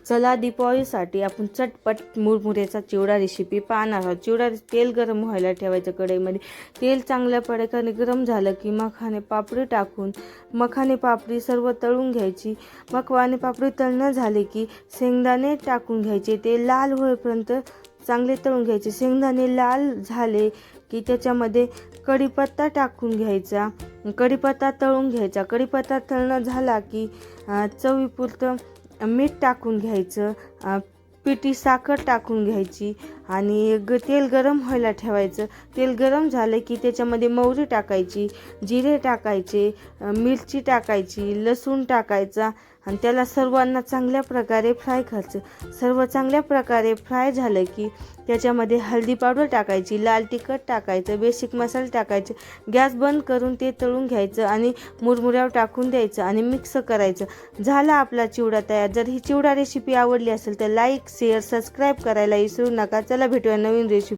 चला दीपावलीसाठी आपण चटपट मुरमुऱ्याचा चिवडा रेसिपी पाहणार आहोत। चिवडा तेल गरम व्हायला ठेवायचं कढईमध्ये। तेल चांगल्या प्रकारे गरम झालं की मखाने पापडी टाकून मखाने पापडी सर्व तळून घ्यायची। मखाने पापडी तळणं झाले की शेंगदाणे टाकून घ्यायचे, ते लाल होईपर्यंत चांगले तळून घ्यायचे। शेंगदाणे लाल झाले की त्याच्यामध्ये कढीपत्ता टाकून घ्यायचा, कढीपत्ता तळून घ्यायचा। कढीपत्ता तळणं झाला की चवीपुरतं मीठ टाकून घ्यायचं, पिठी साखर टाकून घ्यायची आणि तेल गरम व्हायला ठेवायचं। तेल गरम झालं की त्याच्यामध्ये मोहरी टाकायची, जिरे टाकायचे, मिरची टाकायची, लसूण टाकायचा आणि त्याला सर्वांना चांगल्या प्रकारे फ्राय करायचं। सर्व चांगल्या प्रकारे फ्राय झालं की त्याच्यामध्ये हळदी पावडर टाकायची, लाल तिखट टाकायचं, बेसिक मसाले टाकायचे। गॅस बंद करून ते तळून घ्यायचं आणि मुरमुऱ्यावर टाकून द्यायचं आणि मिक्स करायचं। झाला आपला चिवडा तयार। जर ही चिवडा रेसिपी आवडली असेल तर लाईक, शेअर, सबस्क्राईब करायला विसरू नका। चला भेटूया नवीन रेसिपी।